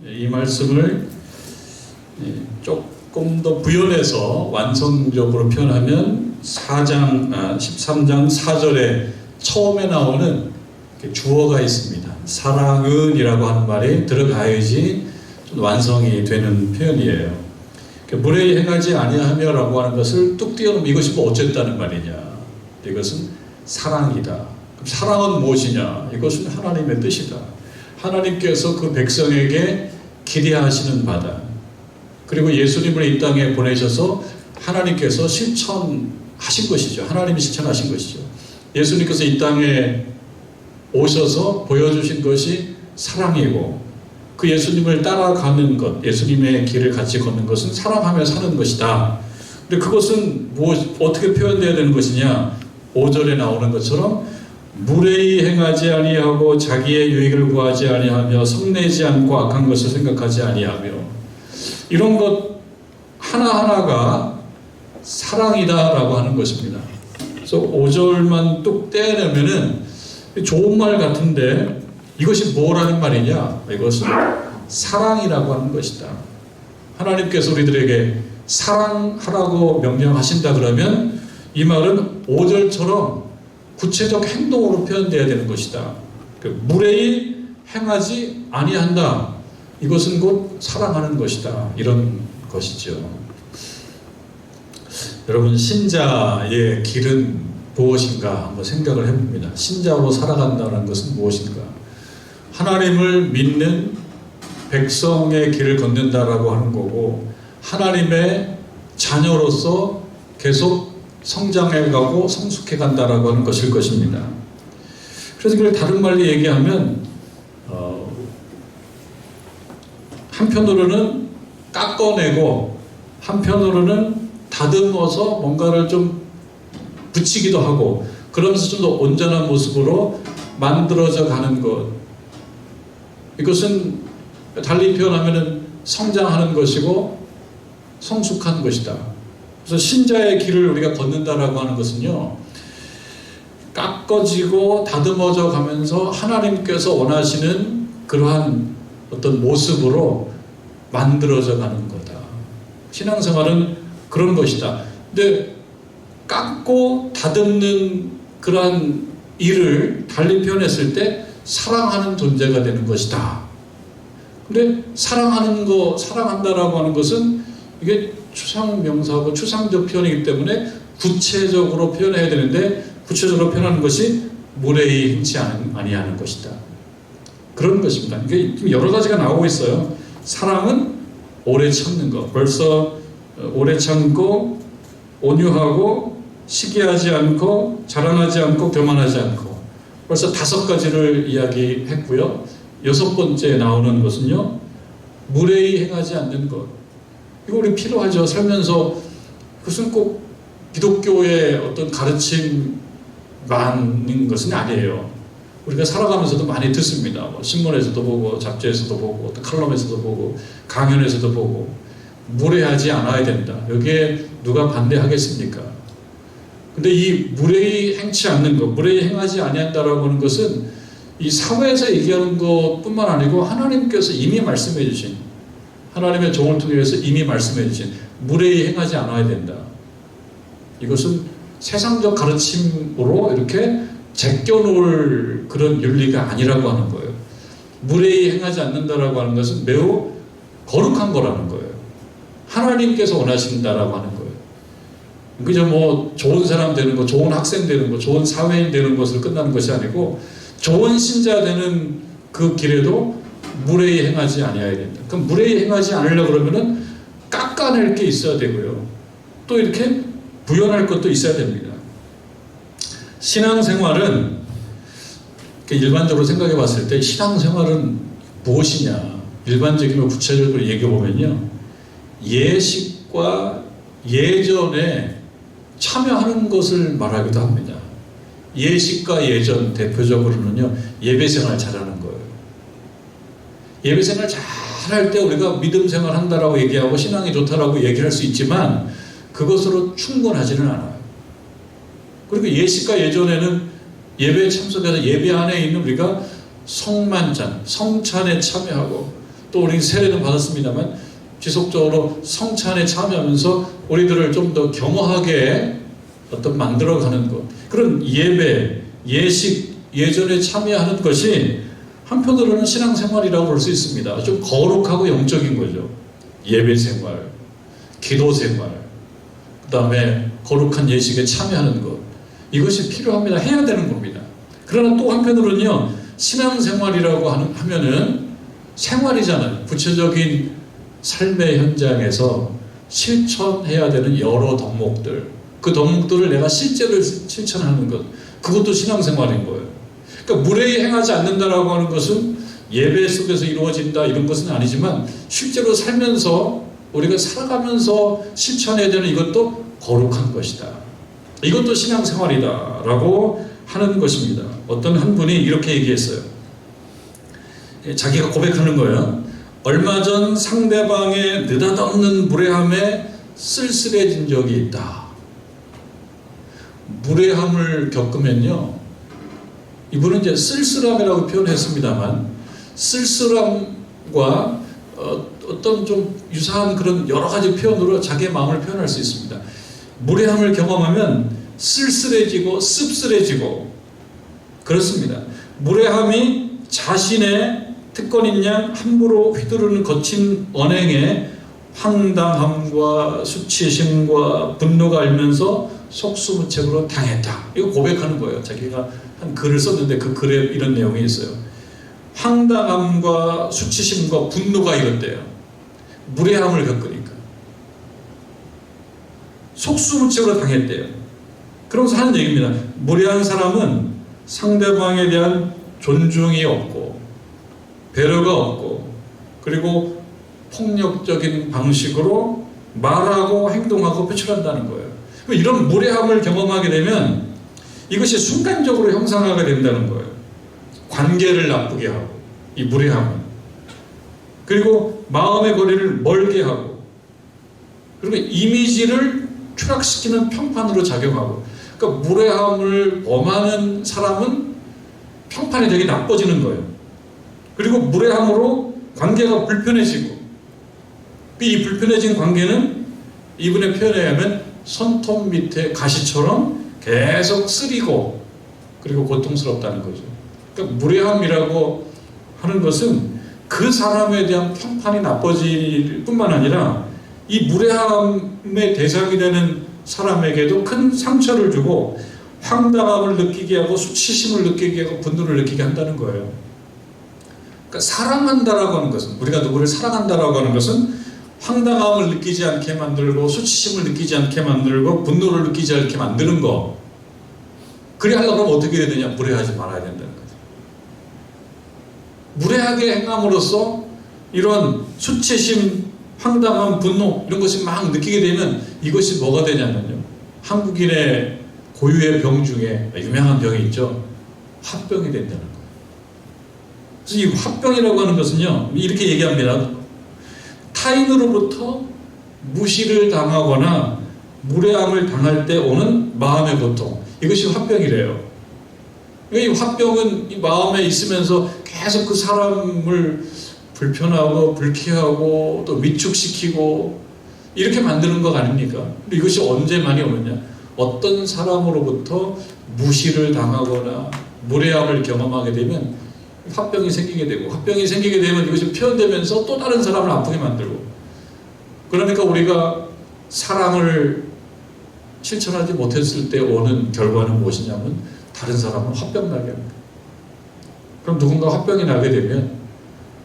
이 말씀을 조금 더 부연해서 완성적으로 표현하면 13장 4절에 처음에 나오는 주어가 있습니다. 사랑은 이라고 하는 말이 들어가야지 좀 완성이 되는 표현이에요. 무례히 행하지 아니하며 라고 하는 것을 뚝 띄워놓으면 이것이 뭐 어쨌다는 말이냐. 이것은 사랑이다. 그럼 사랑은 무엇이냐? 이것은 하나님의 뜻이다. 하나님께서 그 백성에게 기대하시는 바다. 그리고 예수님을 이 땅에 보내셔서 하나님께서 실천하신 것이죠. 하나님이 실천하신 것이죠. 예수님께서 이 땅에 오셔서 보여주신 것이 사랑이고, 그 예수님을 따라가는 것, 예수님의 길을 같이 걷는 것은 사랑하며 사는 것이다. 근데 그것은 어떻게 표현되어야 되는 것이냐? 5절에 나오는 것처럼 무례히 행하지 아니하고 자기의 유익을 구하지 아니하며 성내지 않고 악한 것을 생각하지 아니하며, 이런 것 하나하나가 사랑이다라고 하는 것입니다. 그래서 5절만 뚝 떼내면은 좋은 말 같은데 이것이 뭐라는 말이냐? 이것은 사랑이라고 하는 것이다. 하나님께서 우리들에게 사랑하라고 명령하신다 그러면 이 말은 5절처럼 구체적 행동으로 표현되어야 되는 것이다. 무례히 행하지 아니한다. 이것은 곧 사랑하는 것이다. 이런 것이죠. 여러분, 신자의 길은 무엇인가 한번 생각을 해봅니다. 신자로 살아간다는 것은 무엇인가? 하나님을 믿는 백성의 길을 걷는다라고 하는 거고, 하나님의 자녀로서 계속 성장해가고 성숙해간다라고 하는 것일 것입니다. 그래서 그걸 다른 말로 얘기하면 한편으로는 깎아내고 한편으로는 다듬어서 뭔가를 좀 붙이기도 하고, 그러면서 좀 더 온전한 모습으로 만들어져 가는 것, 이것은 달리 표현하면 성장하는 것이고 성숙한 것이다. 그래서 신자의 길을 우리가 걷는다라고 하는 것은요, 깎아지고 다듬어져 가면서 하나님께서 원하시는 그러한 어떤 모습으로 만들어져 가는 거다. 신앙생활은 그런 것이다. 근데 깎고 다듬는 그러한 일을 달리 표현했을 때 사랑하는 존재가 되는 것이다. 근데 사랑한다라고 하는 것은 이게 추상명사하고 추상적 표현이기 때문에 구체적으로 표현해야 되는데, 구체적으로 표현하는 것이 무례히 행치 아니하는 것이다. 그런 것입니다. 이게 여러 가지가 나오고 있어요. 사랑은 오래 참는 것. 벌써 오래 참고 온유하고 시기하지 않고 자랑하지 않고 교만하지 않고, 벌써 5가지를 이야기했고요. 6번째 나오는 것은요, 무례히 행하지 않는 것. 이거 우리 필요하죠. 살면서 그것은 꼭 기독교의 어떤 가르침만인 것은 아니에요. 우리가 살아가면서도 많이 듣습니다. 신문에서도 보고 잡지에서도 보고 어떤 칼럼에서도 보고 강연에서도 보고, 무례하지 않아야 된다. 여기에 누가 반대하겠습니까? 근데 이 무례히 행치 않는 것, 무례히 행하지 아니한다라고 하는 것은 이 사회에서 얘기하는 것뿐만 아니고 하나님께서 이미 말씀해 주신, 하나님의 종을 통해서 이미 말씀해 주신 무례히 행하지 않아야 된다. 이것은 세상적 가르침으로 이렇게 제껴놓을 그런 윤리가 아니라고 하는 거예요. 무례히 행하지 않는다라고 하는 것은 매우 거룩한 거라는 거예요. 하나님께서 원하신다라고 하는 거예요. 그저 뭐 좋은 사람 되는 거, 좋은 학생 되는 거, 좋은 사회인 되는 것으로 끝나는 것이 아니고, 좋은 신자 되는 그 길에도 무례히 행하지 아니어야 된다. 그럼 무례히 행하지 않으려고 그러면은 깎아낼 게 있어야 되고요. 또 이렇게 부연할 것도 있어야 됩니다. 신앙생활은 일반적으로 생각해 봤을 때 신앙생활은 무엇이냐? 일반적이고 구체적으로 얘기해 보면요, 예식과 예전에 참여하는 것을 말하기도 합니다. 예식과 예전, 대표적으로는요, 예배생활 잘하는 거예요. 예배생활 잘할 때 우리가 믿음생활 한다라고 얘기하고 신앙이 좋다라고 얘기를 할 수 있지만 그것으로 충분하지는 않아요. 그리고 예식과 예전에는 예배에 참석해서 예배 안에 있는 우리가 성만찬, 성찬에 참여하고 또 우리 세례는 받았습니다만 지속적으로 성찬에 참여하면서 우리들을 좀 더 겸허하게 어떤 만들어가는 것, 그런 예배, 예식, 예전에 참여하는 것이 한편으로는 신앙생활이라고 볼 수 있습니다. 좀 거룩하고 영적인 거죠. 예배생활, 기도생활, 그 다음에 거룩한 예식에 참여하는 것, 이것이 필요합니다. 해야 되는 겁니다. 그러나 또 한편으로는요, 신앙생활이라고 하면은 생활이잖아요. 구체적인 삶의 현장에서 실천해야 되는 여러 덕목들, 그 덕목들을 내가 실제로 실천하는 것, 그것도 신앙생활인 거예요. 그러니까 무례히 행하지 않는다라고 하는 것은 예배 속에서 이루어진다 이런 것은 아니지만, 실제로 살면서 우리가 살아가면서 실천해야 되는 이것도 거룩한 것이다. 이것도 신앙생활이다 라고 하는 것입니다. 어떤 한 분이 이렇게 얘기했어요. 자기가 고백하는 거예요. 얼마 전 상대방의 느닷없는 무례함에 쓸쓸해진 적이 있다. 무례함을 겪으면요, 이분은 이제 쓸쓸함이라고 표현했습니다만, 쓸쓸함과 어떤 좀 유사한 그런 여러 가지 표현으로 자기의 마음을 표현할 수 있습니다. 무례함을 경험하면 쓸쓸해지고 씁쓸해지고 그렇습니다. 무례함이 자신의 특권인 양 함부로 휘두르는 거친 언행에 황당함과 수치심과 분노가 알면서 속수무책으로 당했다. 이거 고백하는 거예요. 자기가 한 글을 썼는데 그 글에 이런 내용이 있어요. 황당함과 수치심과 분노가 이런데요. 무례함을 겪으니까 속수무책으로 당했대요. 그러면서 하는 얘기입니다. 무례한 사람은 상대방에 대한 존중이 없고 배려가 없고, 그리고 폭력적인 방식으로 말하고 행동하고 표출한다는 거예요. 이런 무례함을 경험하게 되면 이것이 순간적으로 형상화가 된다는 거예요. 관계를 나쁘게 하고, 이 무례함은. 그리고 마음의 거리를 멀게 하고, 그리고 이미지를 추락시키는 평판으로 작용하고. 그러니까 무례함을 범하는 사람은 평판이 되게 나빠지는 거예요. 그리고 무례함으로 관계가 불편해지고, 이 불편해진 관계는 이분의 표현에 의하면 손톱 밑에 가시처럼 계속 쓰리고, 그리고 고통스럽다는 거죠. 그러니까 무례함이라고 하는 것은 그 사람에 대한 평판이 나빠질 뿐만 아니라 이 무례함의 대상이 되는 사람에게도 큰 상처를 주고 황당함을 느끼게 하고 수치심을 느끼게 하고 분노를 느끼게 한다는 거예요. 그러니까 사랑한다라고 하는 것은, 우리가 누구를 사랑한다라고 하는 것은 황당함을 느끼지 않게 만들고 수치심을 느끼지 않게 만들고 분노를 느끼지 않게 만드는 거. 그래 하려면 어떻게 해야 되냐? 무례하지 말아야 된다는 거죠. 무례하게 행함으로써 이런 수치심, 황당함, 분노 이런 것이 막 느끼게 되면 이것이 뭐가 되냐면요, 한국인의 고유의 병 중에 유명한 병이 있죠. 화병이 된다는 거예요. 그래서 이 화병이라고 하는 것은요, 이렇게 얘기합니다. 타인으로부터 무시를 당하거나 무례함을 당할 때 오는 마음의 고통, 이것이 화병이래요. 이 화병은 이 마음에 있으면서 계속 그 사람을 불편하고 불쾌하고 또 위축시키고 이렇게 만드는 것 아닙니까? 근데 이것이 언제 많이 오느냐? 어떤 사람으로부터 무시를 당하거나 무례함을 경험하게 되면 화병이 생기게 되고, 화병이 생기게 되면 이것이 표현되면서 또 다른 사람을 아프게 만들고, 그러니까 우리가 사랑을 실천하지 못했을 때 오는 결과는 무엇이냐면 다른 사람은 화병 나게 합니다. 그럼 누군가 화병이 나게 되면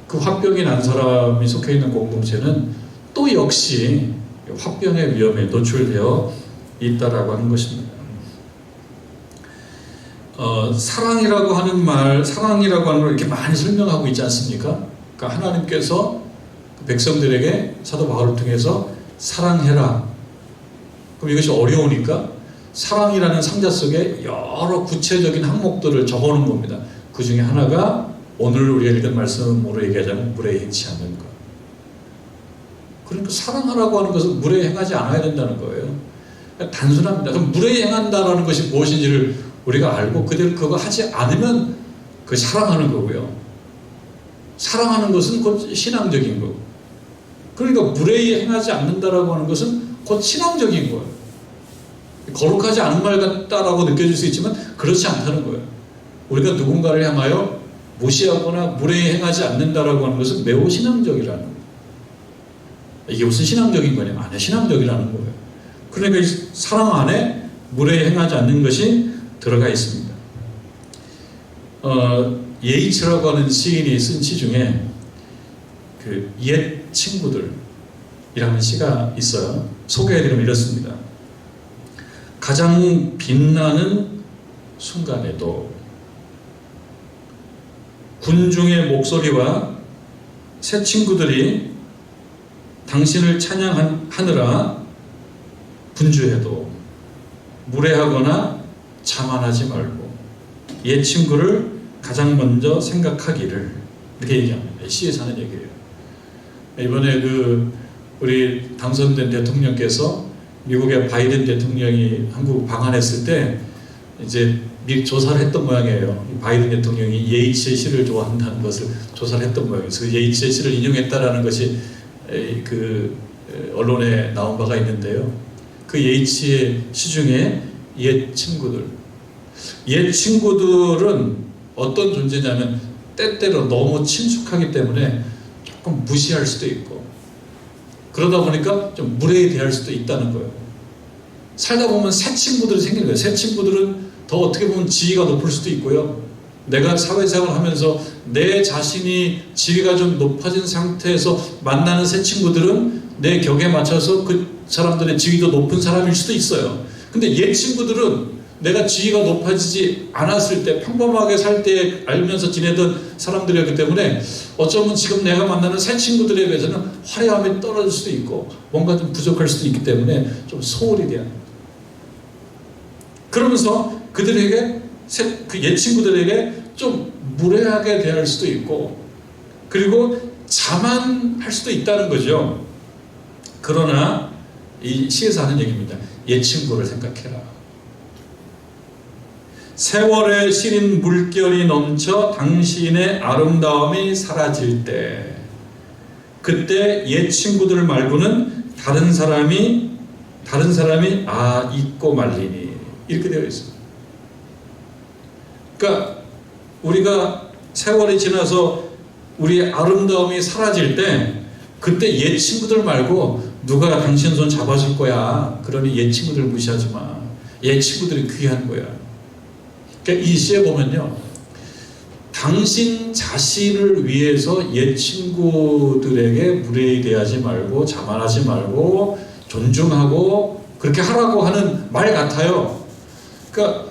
그 화병이 난 사람이 속해 있는 공동체는 또 역시 화병의 위험에 노출되어 있다라고 하는 것입니다. 사랑이라고 하는 걸 이렇게 많이 설명하고 있지 않습니까? 그러니까 하나님께서 백성들에게 사도 바울을 통해서 사랑해라. 그럼 이것이 어려우니까 사랑이라는 상자 속에 여러 구체적인 항목들을 적어놓은 겁니다. 그 중에 하나가 오늘 우리가 읽은 말씀으로 얘기하자면 무례히 행치 않는 것. 그러니까 사랑하라고 하는 것은 무례히 행하지 않아야 된다는 거예요. 단순합니다. 그럼 무례히 행한다라는 것이 무엇인지를 우리가 알고 그대로 그거 하지 않으면 그 사랑하는 거고요. 사랑하는 것은 곧 신앙적인 거. 그러니까 무례히 행하지 않는다라고 하는 것은 곧 신앙적인 거예요. 거룩하지 않은 말 같다라고 느껴질 수 있지만 그렇지 않다는 거예요. 우리가 누군가를 향하여 무시하거나 무례히 행하지 않는다라고 하는 것은 매우 신앙적이라는 거예요. 이게 무슨 신앙적인 거냐? 아니야, 신앙적이라는 거예요. 그러니까 이 사랑 안에 무례히 행하지 않는 것이 들어가 있습니다. 예이츠라고 하는 시인이 쓴 시 중에 그 옛 친구들이라는 시가 있어요. 소개해드리면 이렇습니다. 가장 빛나는 순간에도 군중의 목소리와 새 친구들이 당신을 찬양하느라 분주해도 무례하거나 자만하지 말고 옛 친구를 가장 먼저 생각하기를, 이렇게 얘기합니다. 시에서 하는 얘기예요. 이번에 우리 당선된 대통령께서 미국의 바이든 대통령이 한국 방한했을 때 이제 조사를 했던 모양이에요. 바이든 대통령이 예이츠의 시를 좋아한다는 것을 조사를 했던 모양이에요. 그 예이츠의 시를 인용했다라는 것이 언론에 나온 바가 있는데요. 그 예이츠의 시 중에 옛 친구들. 옛 친구들은 어떤 존재냐면 때때로 너무 친숙하기 때문에 조금 무시할 수도 있고, 그러다 보니까 좀 무례히 대할 수도 있다는 거예요. 살다 보면 새 친구들이 생기는 거예요. 새 친구들은 더 어떻게 보면 지위가 높을 수도 있고요. 내가 사회생활을 하면서 내 자신이 지위가 좀 높아진 상태에서 만나는 새 친구들은 내 격에 맞춰서 그 사람들의 지위도 높은 사람일 수도 있어요. 근데 옛 친구들은 내가 지위가 높아지지 않았을 때, 평범하게 살 때 알면서 지내던 사람들이었기 때문에 어쩌면 지금 내가 만나는 새 친구들에 비해서는 화려함이 떨어질 수도 있고 뭔가 좀 부족할 수도 있기 때문에 좀 소홀히 대한, 그러면서 그들에게 그 옛 친구들에게 좀 무례하게 대할 수도 있고, 그리고 자만할 수도 있다는 거죠. 그러나 이 시에서 하는 얘기입니다. 옛 친구를 생각해라. 세월에 시린 물결이 넘쳐 당신의 아름다움이 사라질 때, 그때 옛 친구들 말고는 다른 사람이 잊고 말리니, 이렇게 되어 있습니다. 그러니까 우리가 세월이 지나서 우리의 아름다움이 사라질 때, 그때 옛 친구들 말고 누가 당신 손 잡아줄 거야. 그러니 옛 친구들 무시하지 마. 옛 친구들이 귀한 거야. 그러니까 이 시에 보면요, 당신 자신을 위해서 옛 친구들에게 무례히 대하지 말고 자만하지 말고 존중하고 그렇게 하라고 하는 말 같아요. 그러니까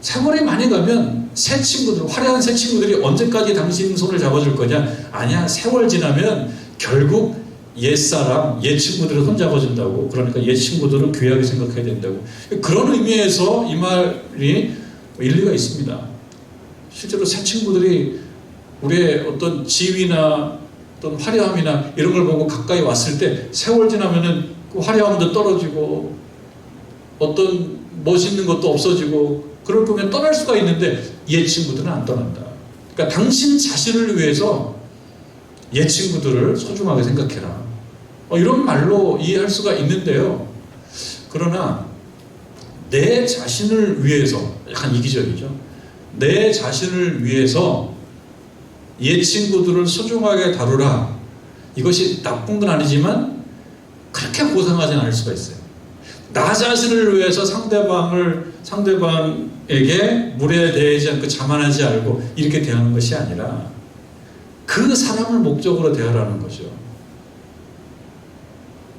세월이 많이 가면 새 친구들, 화려한 새 친구들이 언제까지 당신 손을 잡아줄 거냐? 아니야, 세월 지나면 결국 옛사람, 옛 친구들을 손 잡아준다고. 그러니까 옛 친구들은 귀하게 생각해야 된다고. 그런 의미에서 이 말이 일리가 있습니다. 실제로 새 친구들이 우리의 어떤 지위나 어떤 화려함이나 이런 걸 보고 가까이 왔을 때 세월 지나면은 그 화려함도 떨어지고 어떤 멋있는 것도 없어지고 그럴 거면 떠날 수가 있는데 옛 친구들은 안 떠난다. 그러니까 당신 자신을 위해서 옛 친구들을 소중하게 생각해라. 이런 말로 이해할 수가 있는데요. 그러나 내 자신을 위해서, 약간 이기적이죠. 내 자신을 위해서 옛 친구들을 소중하게 다루라. 이것이 나쁜 건 아니지만 그렇게 고상하지 않을 수가 있어요. 나 자신을 위해서 상대방에게 무례에 대하지 않고 자만하지 않고 이렇게 대하는 것이 아니라 그 사람을 목적으로 대하라는 거죠.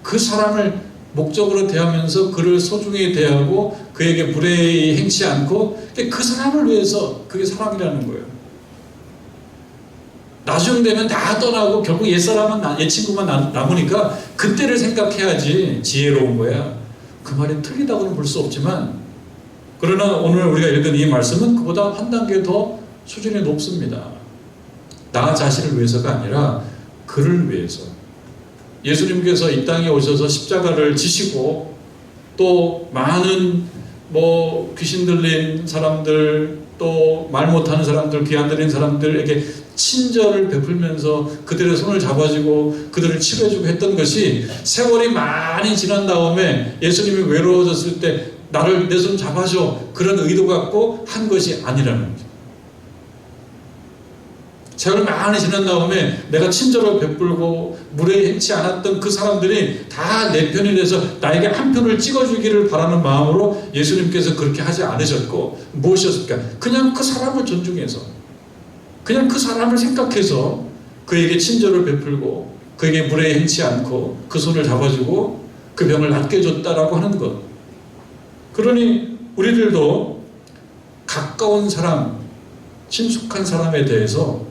그 사람을 목적으로 대하면서 그를 소중히 대하고 그에게 무례히 행치 않고 그 사람을 위해서, 그게 사랑이라는 거예요. 나중 되면 다 떠나고 결국 옛 친구만 남으니까 그때를 생각해야지 지혜로운 거야. 그 말이 틀리다고는 볼 수 없지만, 그러나 오늘 우리가 읽은 이 말씀은 그보다 한 단계 더 수준이 높습니다. 나 자신을 위해서가 아니라 그를 위해서. 예수님께서 이 땅에 오셔서 십자가를 지시고 또 많은 귀신 들린 사람들, 또 말 못하는 사람들, 귀 안 들리는 사람들에게 친절을 베풀면서 그들의 손을 잡아주고 그들을 치료해주고 했던 것이 세월이 많이 지난 다음에 예수님이 외로워졌을 때 나를 내 손 잡아줘, 그런 의도 갖고 한 것이 아니라는 거죠. 세월이 많이 지난 다음에 내가 친절을 베풀고 무례히 행치 않았던 그 사람들이 다 내 편이 돼서 나에게 한 편을 찍어주기를 바라는 마음으로 예수님께서 그렇게 하지 않으셨고, 무엇이었을까? 그냥 그 사람을 존중해서, 그냥 그 사람을 생각해서 그에게 친절을 베풀고 그에게 무례히 행치 않고 그 손을 잡아주고 그 병을 낫게 해줬다라고 하는 것. 그러니 우리들도 가까운 사람, 친숙한 사람에 대해서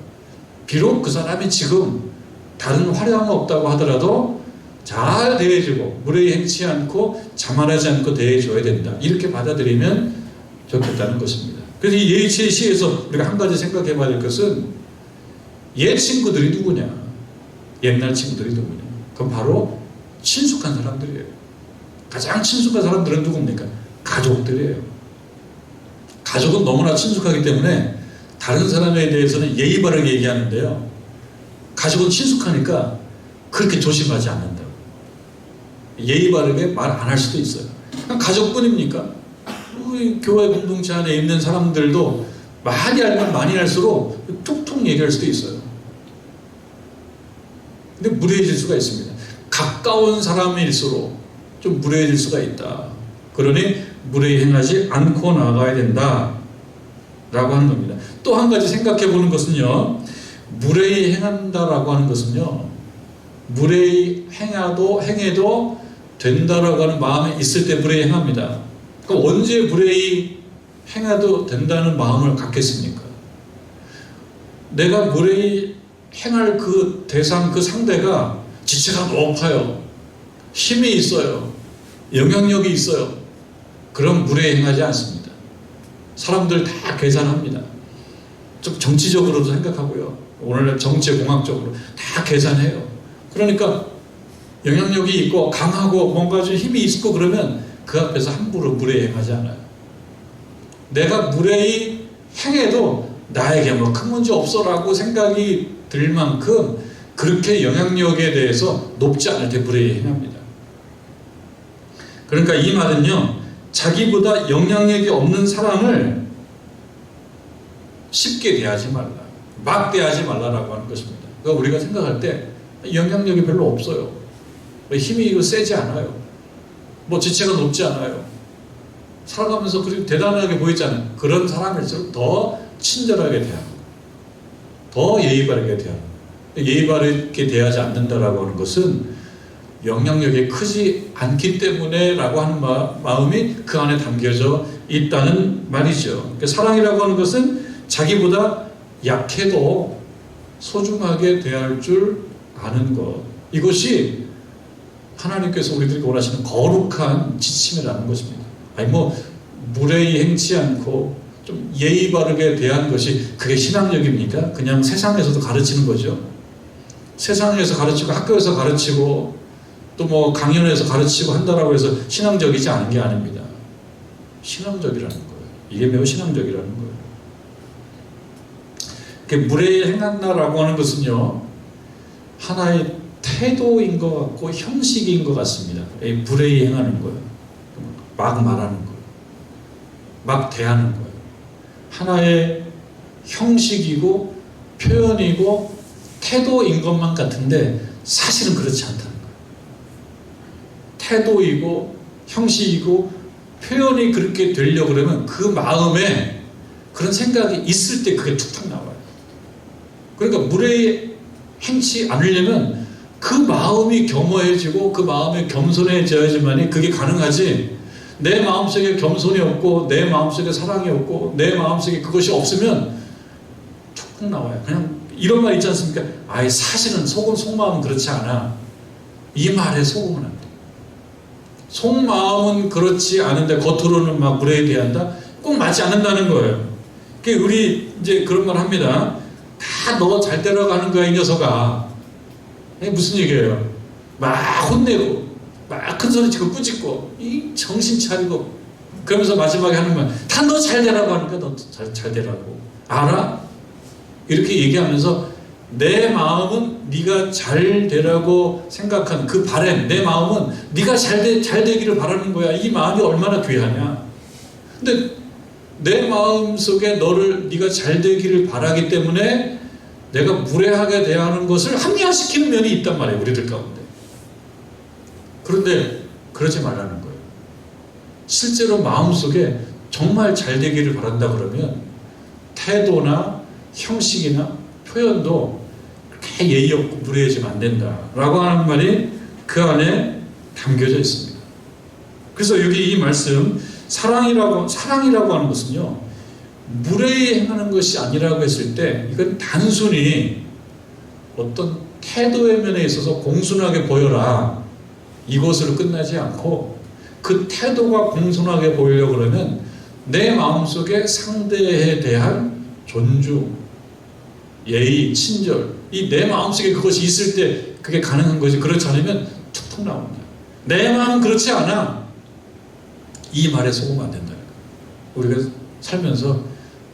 비록 그 사람이 지금 다른 화려함은 없다고 하더라도 잘 대해주고 무례히 행치 않고 자만하지 않고 대해줘야 된다, 이렇게 받아들이면 좋겠다는 것입니다. 그래서 이 예치의 시에서 우리가 한 가지 생각해 봐야 될 것은, 옛 친구들이 누구냐, 옛날 친구들이 누구냐, 그건 바로 친숙한 사람들이에요. 가장 친숙한 사람들은 누굽니까? 가족들이에요. 가족은 너무나 친숙하기 때문에 다른 사람에 대해서는 예의 바르게 얘기하는데요, 가족은 친숙하니까 그렇게 조심하지 않는다고. 예의 바르게 말 안 할 수도 있어요. 가족뿐입니까? 우리 교회 공동체 안에 있는 사람들도 많이 알면 많이 할수록 툭툭 얘기할 수도 있어요. 근데 무례해질 수가 있습니다. 가까운 사람일수록 좀 무례해질 수가 있다. 그러니 무례히 행하지 않고 나가야 된다 라고 하는 겁니다. 또 한 가지 생각해 보는 것은요, 무례히 행한다라고 하는 것은요, 무례히 행해도 된다라고 하는 마음이 있을 때 무례히 행합니다. 그럼 언제 무례히 행해도 된다는 마음을 갖겠습니까? 내가 무례히 행할 그 대상, 그 상대가 지체가 높아요, 힘이 있어요, 영향력이 있어요. 그럼 무례히 행하지 않습니다. 사람들 다 계산합니다. 좀 정치적으로도 생각하고요, 오늘날 정치공학적으로 다 계산해요. 그러니까 영향력이 있고 강하고 뭔가 좀 힘이 있고 그러면 그 앞에서 함부로 무례히 행하지 않아요. 내가 무례히 행해도 나에게 뭐 큰 문제 없어라고 생각이 들 만큼 그렇게 영향력에 대해서 높지 않을 때 무례히 행합니다. 그러니까 이 말은요, 자기보다 영향력이 없는 사람을 쉽게 대하지 말라, 막 대하지 말라라고 하는 것입니다. 그러니까 우리가 생각할 때 영향력이 별로 없어요, 힘이 세지 않아요, 뭐 지체가 높지 않아요, 살아가면서 그렇게 대단하게 보이지 않아요. 그런 사람일수록 더 친절하게 대하고 더 예의 바르게 대하고, 예의 바르게 대하지 않는다라고 하는 것은 영향력이 크지 않기 때문에 라고 하는 마음이 그 안에 담겨져 있다는 말이죠. 그러니까 사랑이라고 하는 것은 자기보다 약해도 소중하게 대할 줄 아는 것, 이것이 하나님께서 우리들에게 원하시는 거룩한 지침이라는 것입니다. 아니 뭐 무례히 행치 않고 좀 예의 바르게 대한 것이 그게 신앙력입니까? 그냥 세상에서도 가르치는 거죠. 세상에서 가르치고 학교에서 가르치고 또 뭐 강연에서 가르치고 한다라고 해서 신앙적이지 않은 게 아닙니다. 신앙적이라는 거예요. 이게 매우 신앙적이라는 거예요. 무례히 행한다라고 하는 것은요, 하나의 태도인 것 같고 형식인 것 같습니다. 무례히 행하는 거예요. 막 말하는 거예요. 막 대하는 거예요. 하나의 형식이고 표현이고 태도인 것만 같은데 사실은 그렇지 않다는 거예요. 태도이고 형식이고 표현이 그렇게 되려고 그러면 그 마음에 그런 생각이 있을 때 그게 툭탁 나와요. 그러니까 무례히 행치 않으려면 그 마음이 겸허해지고 그 마음이 겸손해져야지만이 그게 가능하지, 내 마음속에 겸손이 없고 내 마음속에 사랑이 없고 내 마음속에 그것이 없으면 툭툭 나와요. 그냥 이런 말 있지 않습니까? 아이 사실은 속마음은 그렇지 않아. 이 말에 속으면 안 돼. 속마음은 그렇지 않은데 겉으로는 막 무례히 대한다? 꼭 맞지 않는다는 거예요. 그러니까 우리 이제 그런 말 합니다. 다 너 잘 데려가는 거야 이 녀석아. 이게 무슨 얘기예요? 막 혼내고 막 큰 소리 치고 꾸짖고 이 정신 차리고 그러면서 마지막에 하는 말, 다 너 잘 되라고 하니까 너 잘 되라고. 알아? 이렇게 얘기하면서 내 마음은 네가 잘 되라고 생각한 그 바람, 내 마음은 네가 잘 되기를 바라는 거야. 이 마음이 얼마나 귀하냐. 근데 내 마음 속에 네가 잘 되기를 바라기 때문에 내가 무례하게 대하는 것을 합리화시키는 면이 있단 말이에요, 우리들 가운데. 그런데 그러지 말라는 거예요. 실제로 마음속에 정말 잘 되기를 바란다 그러면 태도나 형식이나 표현도 그렇게 예의 없고 무례해지면 안 된다라고 하는 말이 그 안에 담겨져 있습니다. 그래서 여기 이 말씀 사랑이라고 하는 것은요, 무례히 행하는 것이 아니라고 했을 때 이건 단순히 어떤 태도의 면에 있어서 공손하게 보여라 이것으로 끝나지 않고, 그 태도가 공손하게 보이려고 그러면 내 마음속에 상대에 대한 존중, 예의, 친절, 이 내 마음속에 그것이 있을 때 그게 가능한 거지. 그렇지 않으면 툭툭 나옵니다. 내 마음은 그렇지 않아. 이 말에 속으면 안 된다는 거예요. 우리가 살면서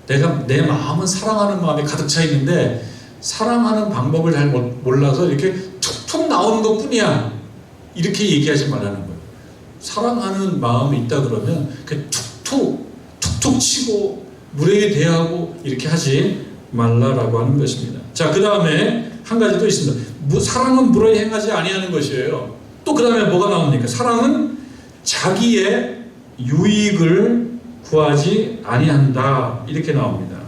내 마음은 사랑하는 마음이 가득 차 있는데 사랑하는 방법을 잘 몰라서 이렇게 툭툭 나오는 것 뿐이야. 이렇게 얘기하지 말라는 거예요. 사랑하는 마음이 있다 그러면 그 툭툭 치고 무례히 대하고 이렇게 하지 말라라고 하는 것입니다. 자, 그 다음에 한 가지 또 있습니다. 사랑은 무례히 행하지 아니하는 것이에요. 또 그 다음에 뭐가 나옵니까? 사랑은 자기의 유익을 구하지 아니한다. 이렇게 나옵니다.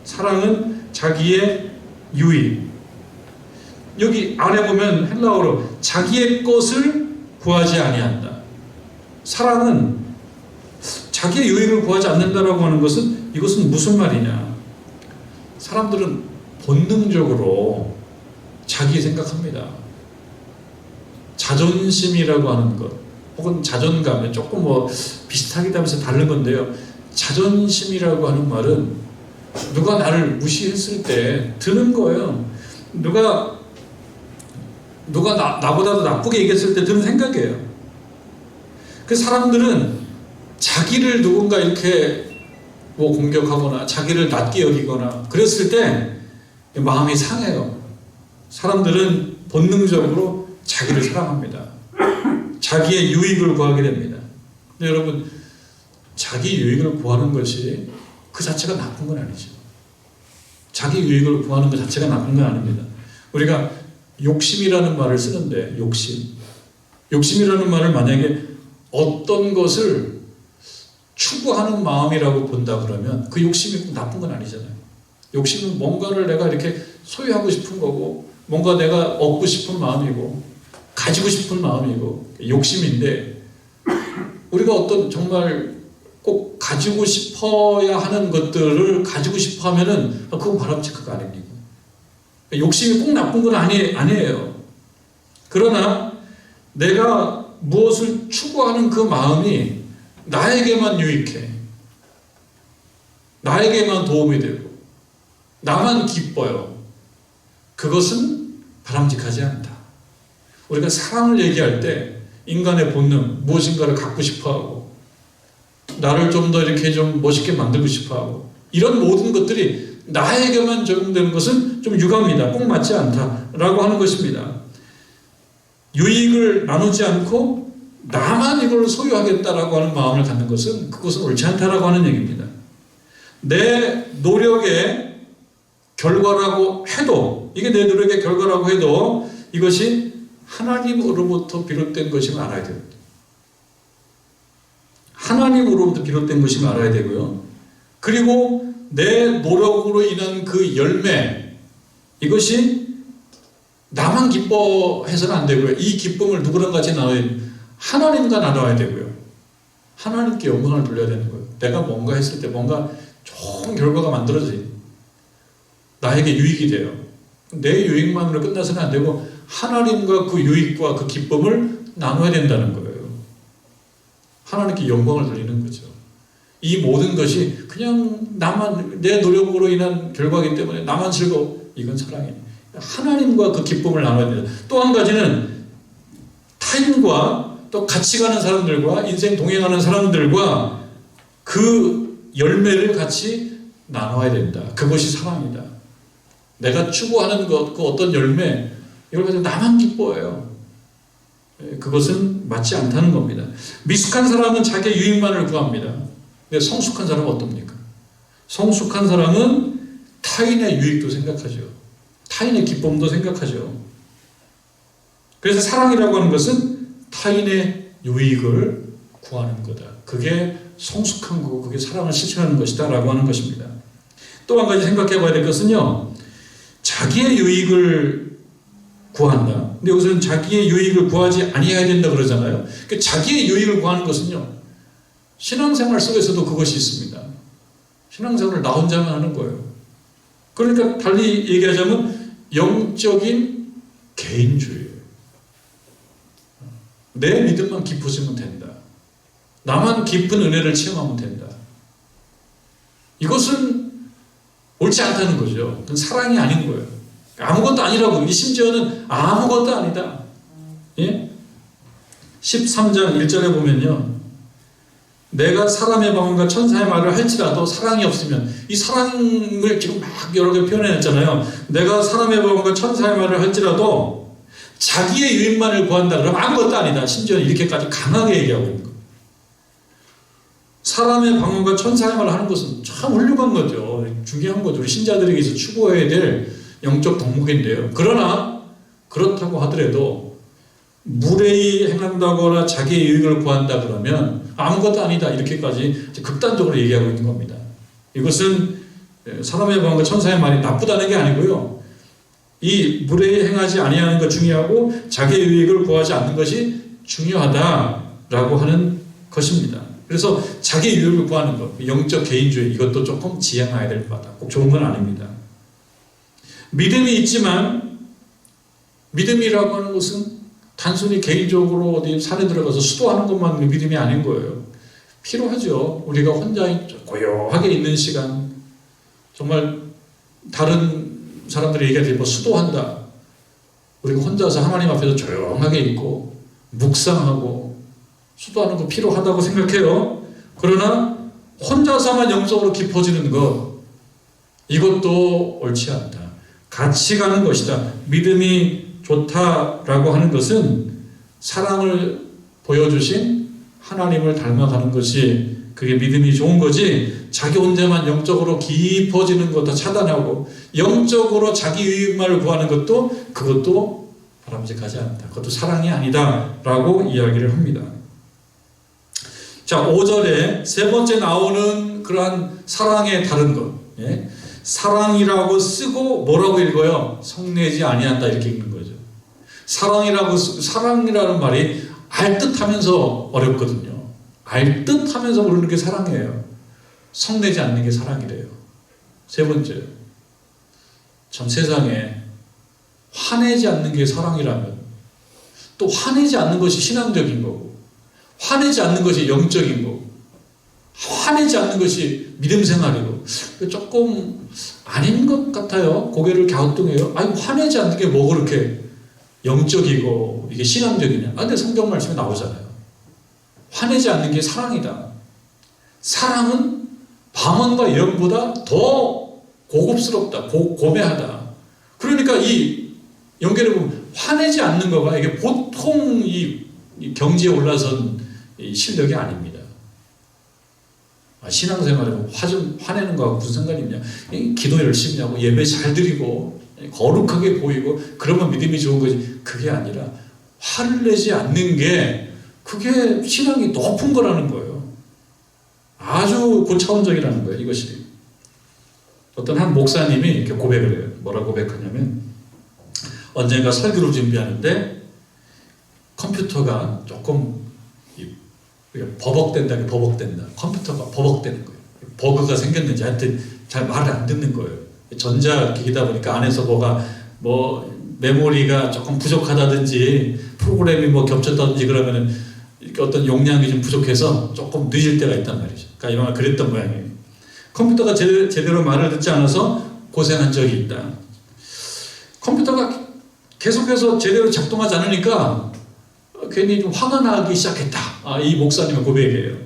사랑은 자기의 유익. 여기 아래 보면 헬라어로 자기의 것을 구하지 아니한다. 사랑은 자기의 유익을 구하지 않는다라고 하는 것은, 이것은 무슨 말이냐? 사람들은 본능적으로 자기 생각합니다. 자존심이라고 하는 것, 혹은 자존감, 조금 비슷하기도 하면서 다른 건데요. 자존심이라고 하는 말은 누가 나를 무시했을 때 드는 거예요. 누가 나보다도 나쁘게 얘기했을 때 드는 생각이에요. 그 사람들은 자기를 누군가 이렇게 공격하거나 자기를 낮게 여기거나 그랬을 때 마음이 상해요. 사람들은 본능적으로 자기를 사랑합니다. 자기의 유익을 구하게 됩니다. 근데 여러분, 자기 유익을 구하는 것이 그 자체가 나쁜 건 아니죠. 자기 유익을 구하는 것 자체가 나쁜 건 아닙니다. 우리가 욕심이라는 말을 쓰는데, 욕심이라는 말을 만약에 어떤 것을 추구하는 마음이라고 본다 그러면 그 욕심이 나쁜 건 아니잖아요. 욕심은 뭔가를 내가 이렇게 소유하고 싶은 거고, 뭔가 내가 얻고 싶은 마음이고, 가지고 싶은 마음이고, 욕심인데, 우리가 어떤 정말 꼭 가지고 싶어야 하는 것들을 가지고 싶어 하면은 그건 바람직한 아닙니까? 욕심이 꼭 나쁜 건 아니에요. 그러나 내가 무엇을 추구하는 그 마음이 나에게만 유익해, 나에게만 도움이 되고, 나만 기뻐요. 그것은 바람직하지 않다. 우리가 사랑을 얘기할 때 인간의 본능, 무엇인가를 갖고 싶어하고, 나를 좀 더 이렇게 좀 멋있게 만들고 싶어하고, 이런 모든 것들이 나에게만 적용되는 것은 좀 유감이다, 꼭 맞지 않다라고 하는 것입니다. 유익을 나누지 않고 나만 이걸 소유하겠다라고 하는 마음을 갖는 것은, 그것은 옳지 않다라고 하는 얘기입니다. 내 노력의 결과라고 해도, 이게 내 노력의 결과라고 해도 이것이 하나님으로부터 비롯된 것임을 알아야 됩니다. 하나님으로부터 비롯된 것임을 알아야 되고요. 그리고 내 노력으로 인한 그 열매, 이것이 나만 기뻐해서는 안 되고요. 이 기쁨을 누구랑 같이 나눠야 돼요? 하나님과 나눠야 되고요. 하나님께 영광을 돌려야 되는 거예요. 내가 뭔가 했을 때 뭔가 좋은 결과가 만들어져요. 나에게 유익이 돼요. 내 유익만으로 끝나서는 안 되고 하나님과 그 유익과 그 기쁨을 나눠야 된다는 거예요. 하나님께 영광을 돌리는 거죠. 이 모든 것이 그냥 나만, 내 노력으로 인한 결과이기 때문에 나만 즐거워, 이건 사랑이에요. 하나님과 그 기쁨을 나눠야 된다. 또 한 가지는 타인과 또 같이 가는 사람들과 인생 동행하는 사람들과 그 열매를 같이 나눠야 된다. 그것이 사랑이다. 내가 추구하는 것, 그 어떤 열매, 이걸 가지고 나만 기뻐해요. 그것은 맞지 않다는 겁니다. 미숙한 사람은 자기의 유익만을 구합니다. 근데 성숙한 사람은 어떻습니까? 성숙한 사람은 타인의 유익도 생각하죠. 타인의 기쁨도 생각하죠. 그래서 사랑이라고 하는 것은 타인의 유익을 구하는 거다. 그게 성숙한 거고 그게 사랑을 실천하는 것이다 라고 하는 것입니다. 또 한 가지 생각해 봐야 될 것은요, 자기의 유익을 구한다. 근데 여기서는 자기의 유익을 구하지 아니해야 된다 그러잖아요. 그러니까 자기의 유익을 구하는 것은요, 신앙생활 속에서도 그것이 있습니다. 신앙생활을 나 혼자만 하는 거예요. 그러니까 달리 얘기하자면 영적인 개인주의예요. 내 믿음만 깊어지면 된다. 나만 깊은 은혜를 체험하면 된다. 이것은 옳지 않다는 거죠. 그건 사랑이 아닌 거예요. 아무것도 아니라고. 심지어는 아무것도 아니다. 예? 13장 1절에 보면요, 내가 사람의 방언과 천사의 말을 할지라도 사랑이 없으면, 이 사랑을 지금 막 여러 개 표현해놨잖아요. 내가 사람의 방언과 천사의 말을 할지라도 자기의 유익만을 구한다 그러면 아무것도 아니다. 심지어 이렇게까지 강하게 얘기하고 있는 거예요. 사람의 방언과 천사의 말을 하는 것은 참 훌륭한 거죠. 중요한 거죠. 우리 신자들에게서 추구해야 될 영적 덕목인데요. 그러나 그렇다고 하더라도 무례히 행한다거나 자기의 유익을 구한다 그러면 아무것도 아니다. 이렇게까지 극단적으로 얘기하고 있는 겁니다. 이것은 사람의 방언과 천사의 말이 나쁘다는 게 아니고요. 이 무례히 행하지 아니하는 것 중요하고 자기의 유익을 구하지 않는 것이 중요하다라고 하는 것입니다. 그래서 자기의 유익을 구하는 것, 영적 개인주의, 이것도 조금 지양해야 될 바다. 꼭 좋은 건 아닙니다. 믿음이 있지만, 믿음이라고 하는 것은 단순히 개인적으로 어디 산에 들어가서 수도하는 것만 믿음이 아닌 거예요. 필요하죠. 우리가 혼자 고요하게 있는 시간, 정말 다른 사람들이 얘기할 때 뭐 수도한다. 우리가 혼자서 하나님 앞에서 조용하게 있고 묵상하고 수도하는 거 필요하다고 생각해요. 그러나 혼자서만 영적으로 깊어지는 것, 이것도 옳지 않다. 같이 가는 것이다. 믿음이 좋다라고 하는 것은 사랑을 보여주신 하나님을 닮아가는 것이, 그게 믿음이 좋은 거지, 자기 혼자만 영적으로 깊어지는 것도 차단하고 영적으로 자기 유익만을 구하는 것도, 그것도 바람직하지 않다. 그것도 사랑이 아니다 라고 이야기를 합니다. 자, 5절에 세 번째 나오는 그러한 사랑의 다른 것, 예? 사랑이라고 쓰고 뭐라고 읽어요? 성내지 아니한다, 이렇게 읽는 거죠. 사랑이라는 말이 알듯하면서 어렵거든요. 알듯하면서 모르는 게 사랑이에요. 성내지 않는 게 사랑이래요. 세 번째, 참 세상에 화내지 않는 게 사랑이라면 또 화내지 않는 것이 신앙적인 거고, 화내지 않는 것이 영적인 거고, 화내지 않는 것이 믿음 생활이고, 조금 아닌 것 같아요. 고개를 갸우뚱해요. 아니, 화내지 않는 게 뭐 그렇게 영적이고 이게 신앙적이냐? 근데 성경 말씀에 나오잖아요. 화내지 않는 게 사랑이다. 사랑은 방언과 예언보다 더 고급스럽다, 고매하다. 그러니까 이 연결해 보면 화내지 않는 거가 이게 보통 이 경지에 올라선 이 실력이 아닙니다. 신앙생활에 화내는 거하고 무슨 상관이 있냐? 기도 열심히 하고 예배 잘 드리고 거룩하게 보이고 그러면 믿음이 좋은 거지. 그게 아니라 화를 내지 않는 게, 그게 신앙이 높은 거라는 거예요. 아주 고차원적이라는 거예요, 이것이. 어떤 한 목사님이 이렇게 고백을 해요. 뭐라고 고백하냐면, 언젠가 설교를 준비하는데 컴퓨터가 조금 버벅된다. 컴퓨터가 버벅대는 거예요. 버그가 생겼는지 하여튼 잘 말을 안 듣는 거예요. 전자기기다 보니까 안에서 뭐 메모리가 조금 부족하다든지 프로그램이 뭐 겹쳤다든지 그러면은 이렇게 어떤 용량이 좀 부족해서 조금 늦을 때가 있단 말이죠. 그러니까 이만 그랬던 모양이에요. 컴퓨터가 제대로 말을 듣지 않아서 고생한 적이 있다. 컴퓨터가 계속해서 제대로 작동하지 않으니까 괜히 좀 화가 나기 시작했다. 이 목사님의 고백이에요.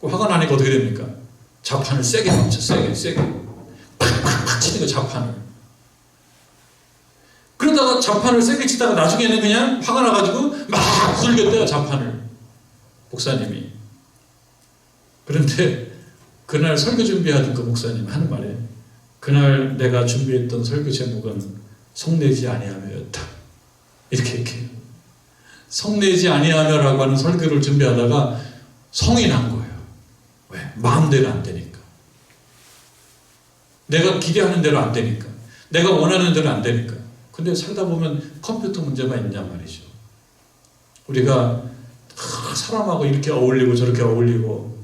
화가 나니까 어떻게 됩니까? 자판을 세게 막 쳐, 세게. 팍팍팍 치는 거, 자판을. 그러다가 자판을 세게 치다가 나중에는 그냥 화가 나가지고 막 두들겼대요, 자판을. 목사님이. 그런데 그날 설교 준비하던 그 목사님 하는 말에, 그날 내가 준비했던 설교 제목은 성내지 아니하며였다. 이렇게 얘기해요. 성내지 아니하며라고 하는 설교를 준비하다가 성이 난 거예요. 왜? 마음대로 안 되니까. 내가 기대하는 대로 안 되니까. 내가 원하는 대로 안 되니까. 근데 살다 보면 컴퓨터 문제가 있냔 말이죠. 우리가 사람하고 이렇게 어울리고 저렇게 어울리고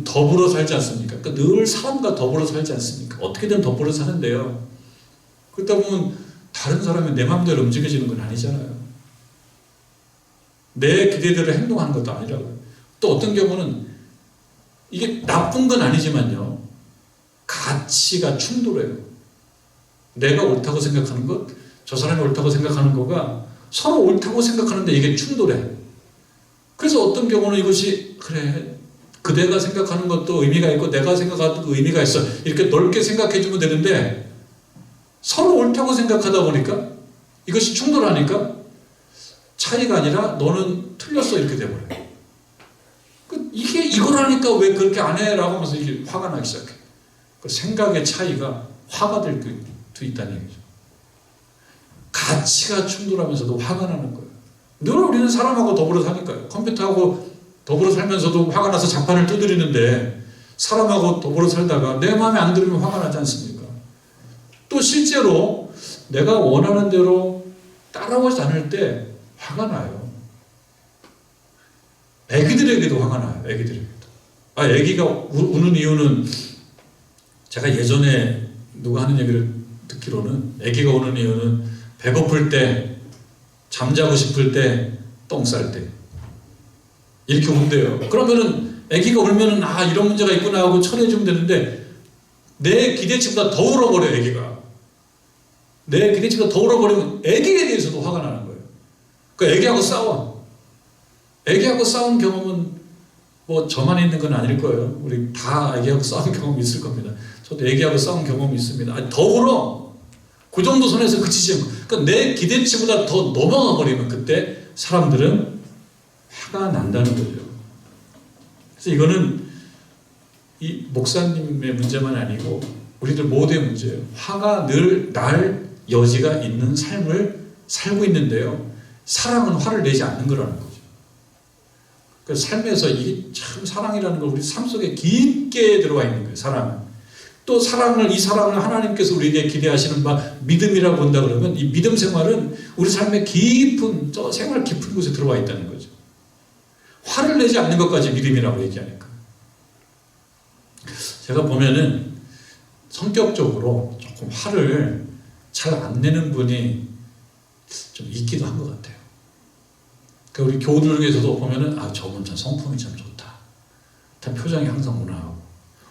더불어 살지 않습니까? 그러니까 늘 사람과 더불어 살지 않습니까? 어떻게든 더불어 사는데요. 그러다 보면 다른 사람이 내 마음대로 움직여지는 건 아니잖아요. 내 기대대로 행동하는 것도 아니라고요. 또 어떤 경우는 이게 나쁜 건 아니지만요. 가치가 충돌해요. 내가 옳다고 생각하는 것, 저 사람이 옳다고 생각하는 거가 서로 옳다고 생각하는데 이게 충돌해. 그래서 어떤 경우는 이것이 그래, 그대가 생각하는 것도 의미가 있고 내가 생각하는 것도 의미가 있어. 이렇게 넓게 생각해 주면 되는데 서로 옳다고 생각하다 보니까 이것이 충돌하니까 차이가 아니라 너는 틀렸어 이렇게 돼버려요. 이게 이거라니까 왜 그렇게 안 해? 라고 하면서 이게 화가 나기 시작해. 그 생각의 차이가 화가 될 수 있다는 얘기죠. 가치가 충돌하면서도 화가 나는 거예요. 늘 우리는 사람하고 더불어 사니까요. 컴퓨터하고 더불어 살면서도 화가 나서 자판을 두드리는데 사람하고 더불어 살다가 내 마음에 안 들으면 화가 나지 않습니까? 또 실제로 내가 원하는 대로 따라오지 않을 때 화가 나요. 애기들에게도 화가 나요. 애기들에게도. 애기가 우는 이유는 제가 예전에 누가 하는 얘기를 듣기로는 애기가 우는 이유는 배고플 때, 잠자고 싶을 때, 똥 쌀 때 이렇게 운대요. 그러면은 애기가 울면은 이런 문제가 있구나 하고 처리해주면 되는데 내 기대치보다 더 울어버려. 애기가 내 기대치보다 더 울어버리면 애기에 대해서도 화가 나는 거예요. 그 애기하고 싸워. 애기하고 싸운 경험은 뭐 저만 있는 건 아닐 거예요. 우리 다 애기하고 싸운 경험이 있을 겁니다. 저도 애기하고 싸운 경험이 있습니다. 더 울어. 그 정도 선에서 그치지 않고. 그러니까 내 기대치보다 더 넘어가 버리면 그때 사람들은 화가 난다는 거죠. 그래서 이거는 이 목사님의 문제만 아니고 우리들 모두의 문제예요. 화가 늘 날 여지가 있는 삶을 살고 있는데요. 사랑은 화를 내지 않는 거라는 거죠. 그래서 삶에서 이게 참 사랑이라는 걸 우리 삶 속에 깊게 들어와 있는 거예요. 사랑은. 또 이 사랑을 하나님께서 우리에게 기대하시는 바 믿음이라고 본다 그러면 이 믿음 생활은 우리 삶의 깊은, 생활 깊은 곳에 들어와 있다는 거죠. 화를 내지 않는 것까지 믿음이라고 얘기하니까. 제가 보면은 성격적으로 조금 화를 잘 안 내는 분이 좀 있기도 한 것 같아요. 그러니까 우리 교우들 중에서도 보면은 저분 참 성품이 참 좋다. 표정이 항상 온화하고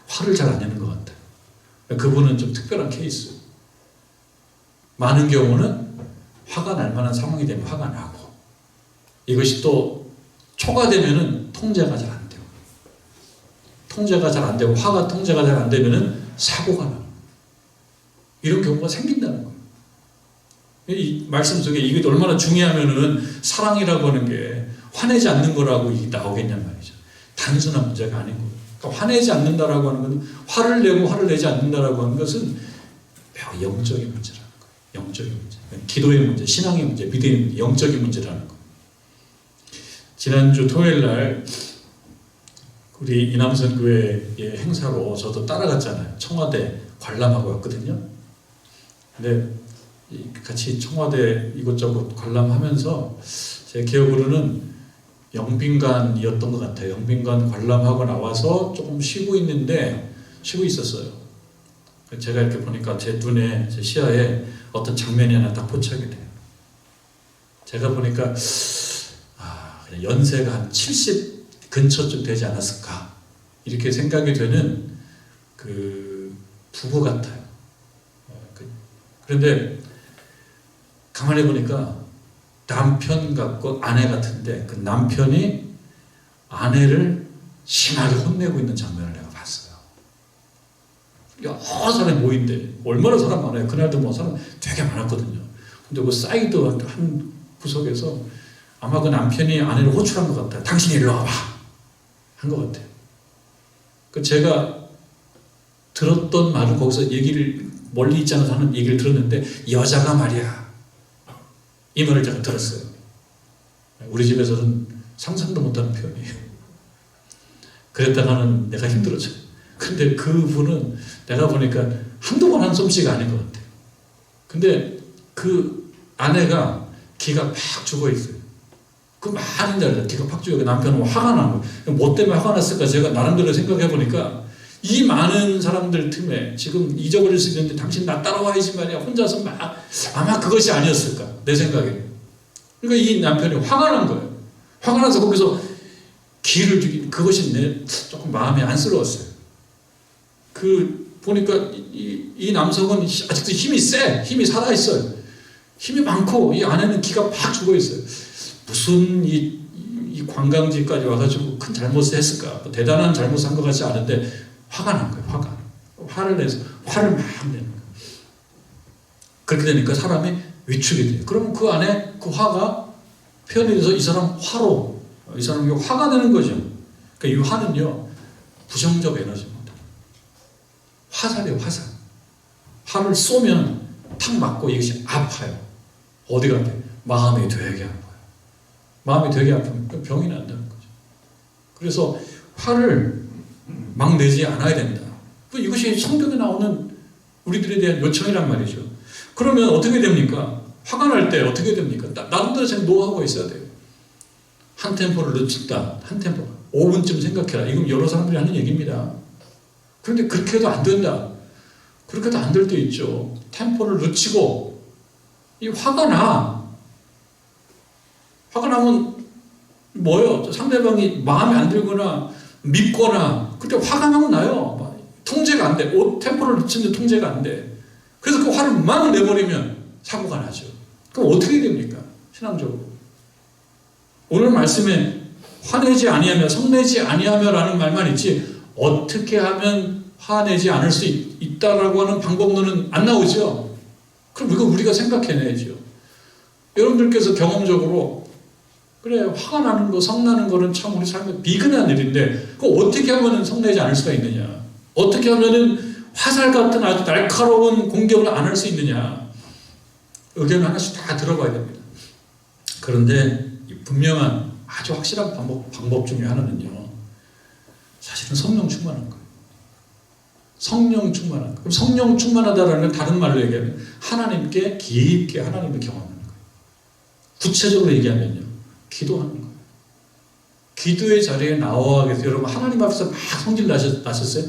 화를 잘 안 내는 것 같아요. 그분은 좀 특별한 케이스. 많은 경우는 화가 날 만한 상황이 되면 화가 나고 이것이 또 초과되면은 통제가 잘 안 되고 통제가 잘 안 되고 화가 통제가 잘 안 되면은 사고가 나고 이런 경우가 생긴다는 거예요. 이 말씀 속에 이게 얼마나 중요하면은 사랑이라고 하는 게 화내지 않는 거라고 나오겠냔 말이죠. 단순한 문제가 아닌 거예요. 그러니까 화내지 않는다라고 하는 것은 화를 내고 화를 내지 않는다라고 하는 것은 매우 영적인 문제라는 거예요. 영적인 문제. 기도의 문제, 신앙의 문제, 믿음의 문제, 영적인 문제라는 거예요. 지난주 토요일 날 우리 이남선 교회의 행사로 저도 따라갔잖아요. 청와대 관람하고 왔거든요. 근데 같이 청와대 이곳저곳 관람하면서 제 기억으로는 영빈관이었던 것 같아요. 영빈관 관람하고 나와서 조금 쉬고 있었어요. 제가 이렇게 보니까 제 눈에, 제 시야에 어떤 장면이 하나 딱 포착이 돼요. 제가 보니까 연세가 한 70 근처쯤 되지 않았을까 이렇게 생각이 되는 그 부부 같아요. 그런데 가만히 보니까 남편 같고 아내 같은데 그 남편이 아내를 심하게 혼내고 있는 장면을 내가 봤어요. 여러 사람이 모인데 얼마나 사람 많아요. 그날도 뭐 사람 되게 많았거든요. 근데 그 사이드 한 구석에서 아마 그 남편이 아내를 호출한 것 같아요. 당신이 일로 와봐 한 것 같아요. 그 제가 들었던 말은 거기서 얘기를 멀리 있지 않아서 하는 얘기를 들었는데 여자가 말이야 이 말을 제가 들었어요. 우리 집에서는 상상도 못하는 표현이에요. 그랬다가는 내가 힘들어져. 근데 그분은 내가 보니까 한두 번 한 솜씨가 아닌 것 같아요. 근데 그 아내가 기가 팍 죽어 있어요. 그 많은 자리에 기가 팍 죽어. 남편은 화가 난 거예요. 뭐 때문에 화가 났을까 제가 나름대로 생각해 보니까 이 많은 사람들 틈에 지금 잊어버릴 수 있는데 당신 나 따라와야지 말이야. 혼자서 막 아마 그것이 아니었을까 내 생각에. 그러니까 이 남편이 화가 난 거예요. 화가 나서 거기서 기를 죽이 그것이 내 조금 마음이 안쓰러웠어요. 그 보니까 이 남성은 아직도 힘이 세, 힘이 살아 있어요. 힘이 많고 이 아내는 기가 팍 죽어 있어요. 무슨 이 관광지까지 와가지고 큰 잘못을 했을까? 뭐 대단한 잘못을 한 것 같지 않은데 화가 난 거예요. 화를 내서 화를 막 내는 거예요. 그렇게 되니까 사람이 위축이 돼요. 그러면 그 안에 그 화가 표현이 돼서 이 사람 화로 이 사람이 화가 되는 거죠. 그러니까 이 화는요 부정적 에너지입니다. 화살이에요, 화살. 화를 쏘면 탁 맞고 이것이 아파요. 어디가 아파요? 마음이 되게 아파요. 마음이 되게 아프면 병이 난다는 거죠. 그래서 화를 막 내지 않아야 된다. 이것이 성경에 나오는 우리들에 대한 요청이란 말이죠. 그러면 어떻게 됩니까? 화가 날 때 어떻게 됩니까? 나름대로 생각 노하우가 있어야 돼요. 한 템포를 늦춘다. 한 템포. 5분쯤 생각해라. 이건 여러 사람들이 하는 얘기입니다. 그런데 그렇게 해도 안 된다. 그렇게 해도 안 될 때 있죠. 템포를 늦추고 이 화가 나. 화가 나면 뭐예요? 상대방이 마음에 안 들거나 밉거나 그때 화가 막 나요. 통제가 안 돼. 템포를 늦추는데 통제가 안 돼. 그래서 그 화를 막 내버리면 사고가 나죠. 그럼 어떻게 됩니까? 신앙적으로. 오늘 말씀에 화내지 아니하며 성내지 아니하며라는 말만 있지 어떻게 하면 화내지 않을 수 있다라고 하는 방법론은 안 나오죠. 그럼 이거 우리가 생각해내야죠. 여러분들께서 경험적으로 그래 화가 나는 거 성나는 거는 참 우리 삶에 비근한 일인데 그거 어떻게 하면 성내지 않을 수가 있느냐. 어떻게 하면은 화살 같은 아주 날카로운 공격을 안 할 수 있느냐. 의견을 하나씩 다 들어봐야 됩니다. 그런데 분명한 아주 확실한 방법 중에 하나는요. 사실은 성령 충만한 거예요. 성령 충만한 거예요. 그럼 성령 충만하다라는 건 다른 말로 얘기하면 하나님께 깊게 하나님을 경험하는 거예요. 구체적으로 얘기하면요. 기도하는 거예요. 기도의 자리에 나와 계세요. 여러분 하나님 앞에서 막 성질 나셨어요?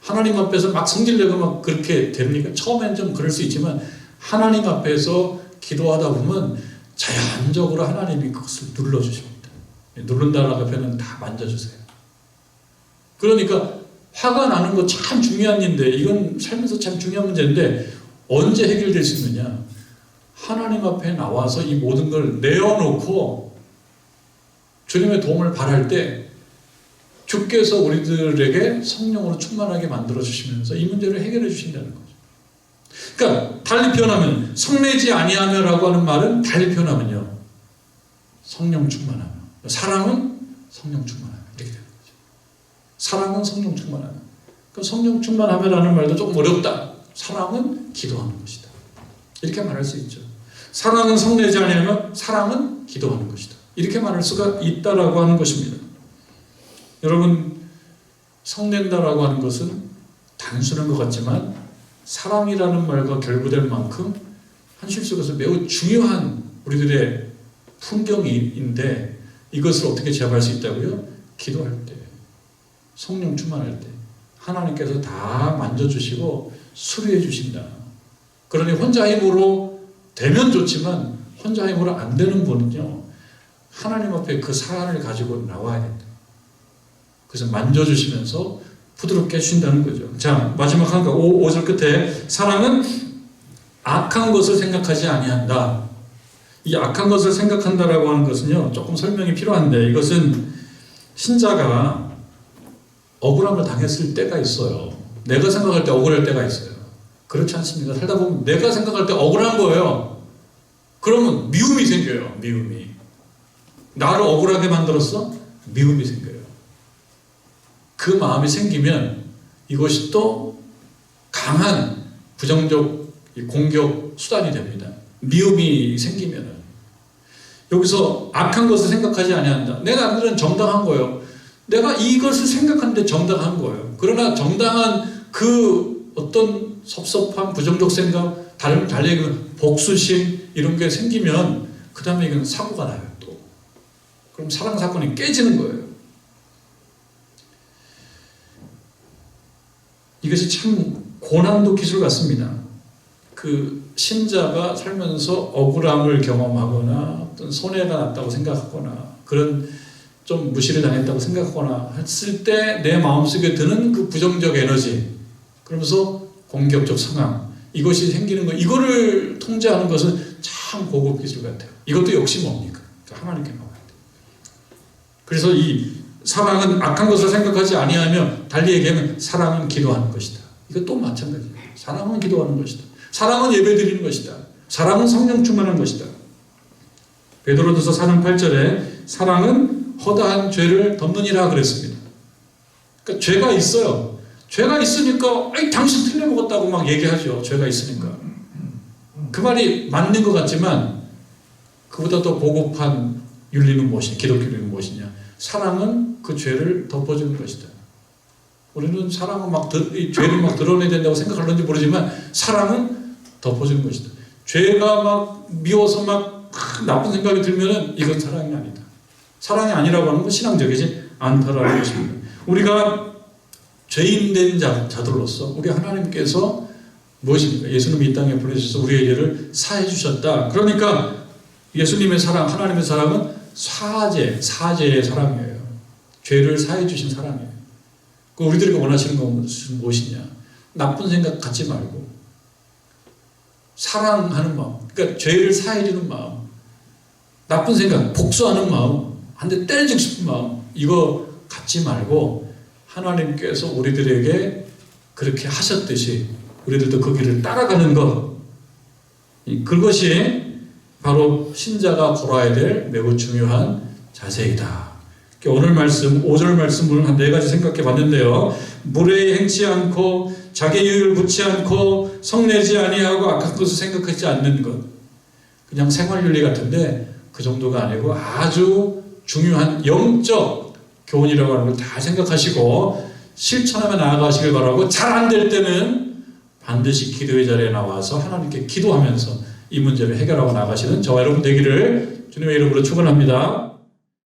하나님 앞에서 막 성질내고 막 그렇게 됩니까? 처음엔 좀 그럴 수 있지만 하나님 앞에서 기도하다 보면 자연적으로 하나님이 그것을 눌러주십니다. 누른다라고 표현은 다 만져주세요. 그러니까 화가 나는 거 참 중요한 일인데 이건 살면서 참 중요한 문제인데 언제 해결될 수 있느냐? 하나님 앞에 나와서 이 모든 걸 내어놓고 주님의 도움을 바랄 때 주께서 우리들에게 성령으로 충만하게 만들어주시면서 이 문제를 해결해 주신다는 거죠. 그러니까 달리 표현하면 성내지 아니하며라고 하는 말은 달리 표현하면요. 성령 충만하며 사랑은 성령 충만하며 이렇게 되는 거죠. 사랑은 성령 충만하며 그럼 성령 충만하며라는 말도 조금 어렵다. 사랑은 기도하는 것이다. 이렇게 말할 수 있죠. 사랑은 성내지 아니하며 사랑은 기도하는 것이다. 이렇게 말할 수가 있다라고 하는 것입니다. 여러분 성낸다라고 하는 것은 단순한 것 같지만 사랑이라는 말과 결부될 만큼 현실 속에서 매우 중요한 우리들의 풍경인데 이것을 어떻게 제압할 수 있다고요? 기도할 때, 성령 충만할 때 하나님께서 다 만져주시고 수리해 주신다. 그러니 혼자 힘으로 되면 좋지만 혼자 힘으로 안 되는 분은요 하나님 앞에 그 사안을 가지고 나와야 된다. 그래서 만져주시면서 부드럽게 해주신다는 거죠. 자, 마지막 한 거, 5절 끝에 사랑은 악한 것을 생각하지 아니한다. 이 악한 것을 생각한다라고 하는 것은요, 조금 설명이 필요한데, 이것은 신자가 억울함을 당했을 때가 있어요. 내가 생각할 때 억울할 때가 있어요. 그렇지 않습니까? 살다 보면 내가 생각할 때 억울한 거예요. 그러면 미움이 생겨요. 미움이. 나를 억울하게 만들었어? 미움이 생겨요. 그 마음이 생기면 이것이 또 강한 부정적 공격 수단이 됩니다. 미움이 생기면은. 여기서 악한 것을 생각하지 아니한다. 내 남들은 정당한 거예요. 내가 이것을 생각하는데 정당한 거예요. 그러나 정당한 그 어떤 섭섭함, 부정적 생각, 달리 복수심 이런 게 생기면 그 다음에 이건 사고가 나요. 또 그럼 사랑 사건이 깨지는 거예요. 이것이 참 고난도 기술 같습니다. 그 신자가 살면서 억울함을 경험하거나 어떤 손해가 났다고 생각하거나 그런 좀 무시를 당했다고 생각하거나 했을 때 내 마음속에 드는 그 부정적 에너지, 그러면서 공격적 상황, 이것이 생기는 거, 이거를 통제하는 것은 참 고급 기술 같아요. 이것도 역시 뭡니까? 하나님께 나와야 돼요. 그래서 이 사랑은 악한 것을 생각하지 아니하며, 달리 얘기하면 사랑은 기도하는 것이다. 이것도 마찬가지예요. 사랑은 기도하는 것이다. 사랑은 예배드리는 것이다. 사랑은 성령 충만한 것이다. 베드로전서 4장 8절에 사랑은 허다한 죄를 덮느니라 그랬습니다. 그러니까 죄가 있어요. 죄가 있으니까 당신 틀려먹었다고 막 얘기하죠. 죄가 있으니까. 그 말이 맞는 것 같지만 그보다 더 고급한 윤리는 무엇이냐, 기독교 윤리는 무엇이냐. 사랑은 그 죄를 덮어주는 것이다. 우리는 사랑은 죄를 막 드러내야 된다고 생각하는지 모르지만 사랑은 덮어주는 것이다. 죄가 막 미워서 막 나쁜 생각이 들면은 이건 사랑이 아니다. 사랑이 아니라고 하는 건 신앙적이지 않다라는 것입니다. 우리가 죄인된 자들로서 우리 하나님께서 무엇입니까? 예수님이 이 땅에 보내주셔서 우리의 죄를 사해 주셨다. 그러니까 예수님의 사랑, 하나님의 사랑은 사죄의 사랑이에요. 죄를 사해 주신 사랑이에요. 우리들이 원하시는 것은 무엇이냐? 나쁜 생각 갖지 말고 사랑하는 마음, 그러니까 죄를 사해 주는 마음, 나쁜 생각, 복수하는 마음, 한 대 때려주고 싶은 마음, 이거 갖지 말고 하나님께서 우리들에게 그렇게 하셨듯이 우리들도 그 길을 따라가는 것, 그것이 바로 신자가 걸어야 될 매우 중요한 자세이다. 오늘 말씀, 5절 말씀을 한 4가지 생각해 봤는데요. 무례히 행치 않고 자기 유익을 묻지 않고 성내지 아니하고 악한 것을 생각하지 않는 것. 그냥 생활윤리 같은데 그 정도가 아니고 아주 중요한 영적 교훈이라고 하는 걸 다 생각하시고 실천하며 나아가시길 바라고, 잘 안 될 때는 반드시 기도의 자리에 나와서 하나님께 기도하면서 이 문제를 해결하고 나가시는 저와 여러분 되기를 주님의 이름으로 축원합니다.